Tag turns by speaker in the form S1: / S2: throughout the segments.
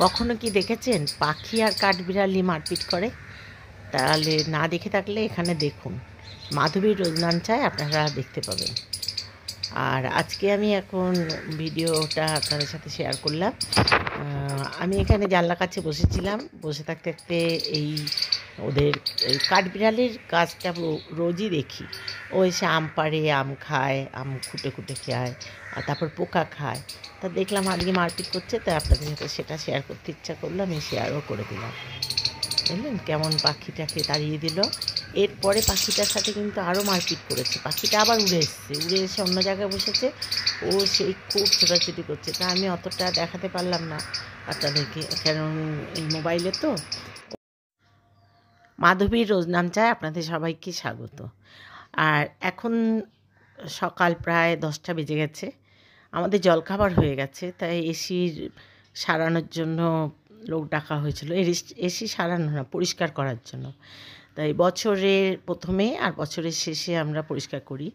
S1: কখনো কি দেখেছেন পাখি আর কাঠবিড়ালি মারপিট করে? তাহলে না দেখে থাকলে এখানে দেখুন, মাধবীর রোজনাঞ্চায় আপনারা দেখতে পাবেন। আর আজকে আমি এখন ভিডিওটা আপনাদের সাথে শেয়ার করলাম। আমি এখানে জানলা কাছে বসেছিলাম, বসে থাকতে থাকতে এই ওদের এই কাঠবিড়ালির গাছটা রোজই দেখি। ও এসে আম পাড়ে, আম খায়, আম খুঁটে খুঁটে খায়, আর তারপর পোকা খায়। তা দেখলাম আজকে মারপিট করছে, তাই আপনাদের সাথে সেটা শেয়ার করতে ইচ্ছা করলো, আমি শেয়ারও করে দিলাম। বুঝলেন কেমন পাখিটাকে তাড়িয়ে দিল। এরপরে পাখিটার সাথে কিন্তু আরও মারপিট করেছে। পাখিটা আবার উড়ে এসছে, উড়ে এসে অন্য জায়গায় বসেছে। ও সেই খুব ছোটাছুটি করছে, তা আমি অতটা দেখাতে পারলাম না আপনাদেরকে, কারণ এই মোবাইলে তো। মাধবীর রোজনামচায় আপনাদের সবাইকে স্বাগত। আর এখন সকাল প্রায় 10টা বেজে গেছে, আমাদের জলখাবার হয়ে গেছে, তাই এসির সারানোর জন্য লোক ডাকা হয়েছিল। এসি সারানো না, পরিষ্কার করার জন্য। তাই বছরের প্রথমে আর বছরের শেষে আমরা পরিষ্কার করি,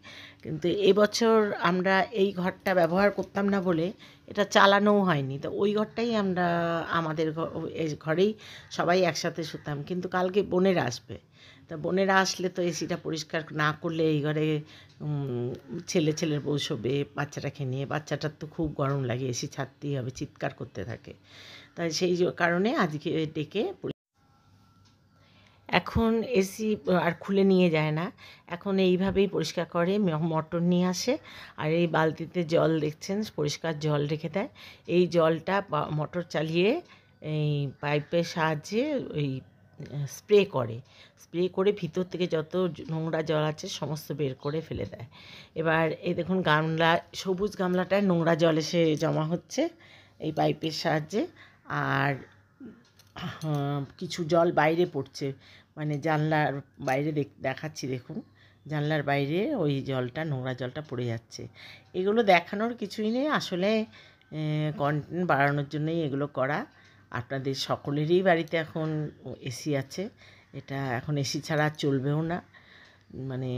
S1: কিন্তু এবছর আমরা এই ঘরটা ব্যবহার করতাম না বলে এটা চালানোও হয়নি। তো ওই ঘরটাই আমরা আমাদের এই ঘরেই সবাই একসাথে শুতাম, কিন্তু কালকে বোনেরা আসবে। তা বোনেরা আসলে তো এসিটা পরিষ্কার না করলে এই ঘরে ছেলের বউ শোবে বাচ্চাটাকে নিয়ে, বাচ্চাটার তো খুব গরম লাগে, এসি ছাড়তেই হবে, চিৎকার করতে থাকে। তাই সেই কারণে আজকে ডেকে এখন এসি আর খুলে নিয়ে যায় না, এখন এইভাবেই পরিষ্কার করে। মোটর নিয়ে আসে, আর এই বালতিতে জল দেখছেন, পরিষ্কার জল রেখে দেয়। এই জলটা মোটর চালিয়ে এই পাইপের সাহায্যে ওই স্প্রে করে ভিতর থেকে যত নোংরা জল আছে সমস্ত বের করে ফেলে দেয়। এবার এই দেখুন গামলা, সবুজ গামলাটায় নোংরা জল এসে জমা হচ্ছে এই পাইপের সাহায্যে, আর কিছু জল বাইরে পড়ছে, মানে জানলার বাইরে দেখাচ্ছি, দেখুন জানলার বাইরে ওই জলটা, নোংরা জলটা পড়ে যাচ্ছে। এগুলো দেখানোর কিছুই নেই, আসলে কন্টেন্ট বাড়ানোর জন্যই এগুলো করা। আপনাদের সকলেরই বাড়িতে এখন এসি আছে, এটা এখন এসি ছাড়া চলবেও না, মানে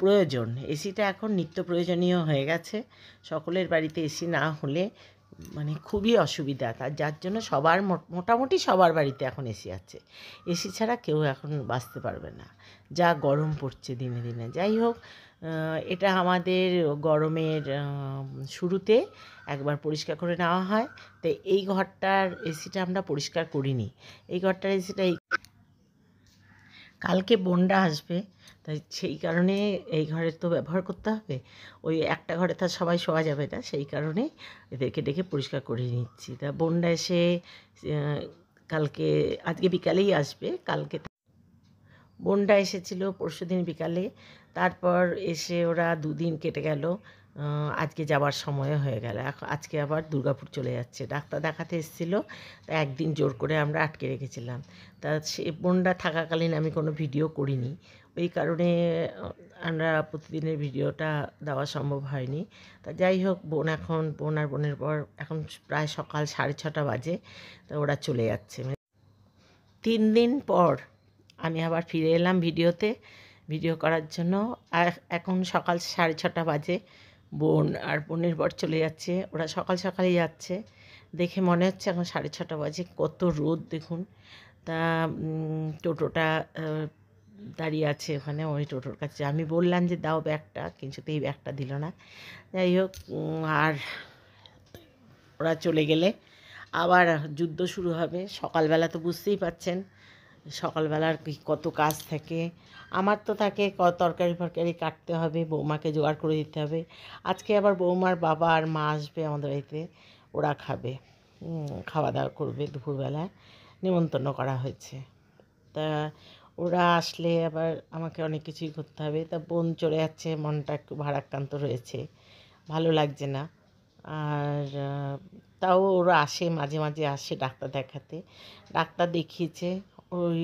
S1: প্রয়োজন। এসিটা এখন নিত্য প্রয়োজনীয় হয়ে গেছে। সকলের বাড়িতে এসি না হলে মানে খুবই অসুবিধা, যার জন্য সবার মোটামুটি সবার বাড়িতে এখন এসি আছে। এসি ছাড়া কেউ এখন বাঁচতে পারবে না, যা গরম পড়ছে দিনে দিনে। যাই হোক, এটা আমাদের গরমের শুরুতে একবার পরিষ্কার করে নেওয়া হয়। তো এই ঘরটার এসিটা আমরা পরিষ্কার করিনি। এই ঘরটার এসিটা কালকে বোনরা আসবে, তাই সেই কারণে এই ঘরের তো ব্যবহার করতে হবে। ওই একটা ঘরে তো সবাই শোয়া যাবে না, সেই কারণে এদেরকে ডেকে পরিষ্কার করে নিচ্ছি। তা বোনরা এসে কালকে, আজকে বিকালেই আসবে। কালকে বোনরা এসেছিলো পরশুদিন বিকালে, তারপর এসে ওরা 2 দিন কেটে গেল, আজকে যাবার সময় হয়ে গেল। আজকে আবার দুর্গাপুর চলে যাচ্ছে, ডাক্তার দেখাতে এসেছিলো। তা একদিন জোর করে আমরা আটকে রেখেছিলাম। তা সে বোনরা থাকাকালীন আমি কোনো ভিডিও করিনি, ওই কারণে আমরা প্রতিদিনের ভিডিওটা দেওয়া সম্ভব হয়নি। তা যাই হোক, বোন আর বোনের পর এখন প্রায় সকাল 6:30 বাজে, তা ওরা চলে যাচ্ছে। 3 দিন পর আমি আবার ফিরে এলাম ভিডিও করার জন্য। আর এখন সকাল 6:30 বাজে, বোন আর বোনের বর চলে যাচ্ছে। ওরা সকাল সকালেই যাচ্ছে, দেখে মনে হচ্ছে এখন 6:30 বাজে। কত রোদ দেখুন। তা টোটোটা দাঁড়িয়ে আছে ওখানে, ওই টোটোর কাছে আমি বললাম যে দাও ব্যাগটা, কিছুতেই ব্যাগটা দিল না। যাই হোক, আর ওরা চলে গেলে আবার যুদ্ধ শুরু হবে। সকালবেলা তো বুঝতেই পারছেন, সকালবেলার কত কাজ থাকে। আমার তো থাকে তরকারি ফরকারি কাটতে হবে, বৌমাকে জোগাড় করে দিতে হবে। আজকে আবার বৌমার বাবা আর মা আসবে আমাদের বাড়িতে, ওরা খাবে, খাওয়া দাওয়া করবে দুপুরবেলা, নিমন্ত্রণ করা হয়েছে। তা ওরা আসলে আবার আমাকে অনেক কিছুই করতে হবে। তা বোন চলে যাচ্ছে, মনটা একটু ভারাক্রান্ত রয়েছে, ভালো লাগছে না। আর তাও ওরা আসে, মাঝে মাঝে আসে ডাক্তার দেখাতে। ডাক্তার দেখিয়েছে, ওই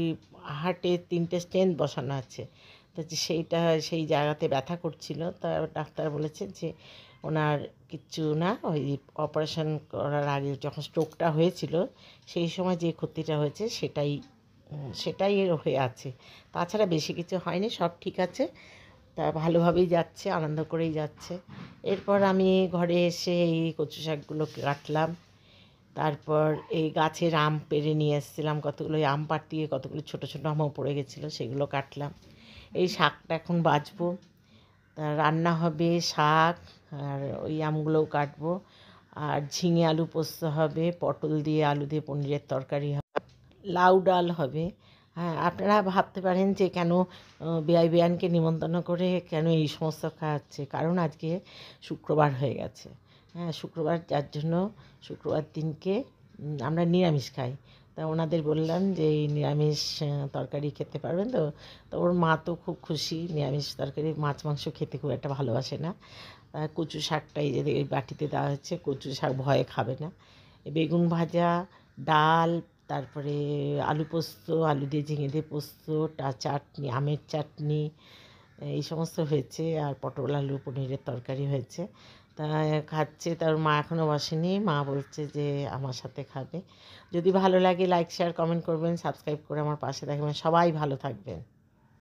S1: হার্টে 3টে স্টেন্ট বসানো আছে। তো সেই জায়গাতে ব্যথা করছিল। তা ডাক্তার বলেছে যে ওনার কিচ্ছু না, ওই অপারেশন করার আগে যখন স্ট্রোকটা হয়েছিল সেই সময় যে ক্ষতিটা হয়েছে সেটাই হয়ে আছে, তাছাড়া বেশি কিছু হয়নি, সব ঠিক আছে। তা ভালোভাবেই যাচ্ছে, আনন্দ করেই যাচ্ছে। এরপর আমি ঘরে এসে এই কচু শাকগুলো কাটলাম, তারপর এই গাছের আম পেড়ে নিয়ে এসেছিলাম, কতগুলো আম পাড়িয়ে কতগুলো ছোটো ছোটো আমও পড়ে গেছিলো, সেগুলো কাটলাম। এই শাকটা এখন বাছবো, তা রান্না হবে শাক, আর ওই আমগুলোও কাটবো, আর ঝিঙে আলু পোস্ত হবে, পটল দিয়ে আলু দিয়ে পনিরের তরকারি হবে, লাউ ডাল হবে। হ্যাঁ, আপনারা ভাবতে পারেন যে কেন বেয়াই বেয়ানকে নিমন্ত্রণ করে কেন এই সমস্ত খাওয়াচ্ছে, কারণ আজকে শুক্রবার হয়ে গেছে। হ্যাঁ, শুক্রবার, যার জন্য শুক্রবার দিনকে আমরা নিরামিষ খাই। তা ওনাদের বললাম যে এই নিরামিষ তরকারি খেতে পারবেন তো। তো ওর মা তো খুব খুশি, নিরামিষ তরকারি, মাছ মাংস খেতে খুব একটা ভালোবাসে না। কচু শাকটাই যে এই বাটিতে দেওয়া হচ্ছে, কচু শাক ভয়ে খাবে না। বেগুন ভাজা, ডাল, তারপরে আলু পোস্ত, আলু দিয়ে ঝিঙে দিয়ে পোস্ত, চাটনি, আমের চাটনি, এই সমস্ত হয়েছে, আর পটল আলু পনিরের তরকারি হয়েছে। তা খাচ্ছে, তার মা এখনও বসেনি, মা বলছে যে আমার সাথে খাবে। যদি ভালো লাগে লাইক শেয়ার কমেন্ট করবেন, সাবস্ক্রাইব করে আমার পাশে থাকবেন। সবাই ভালো থাকবেন।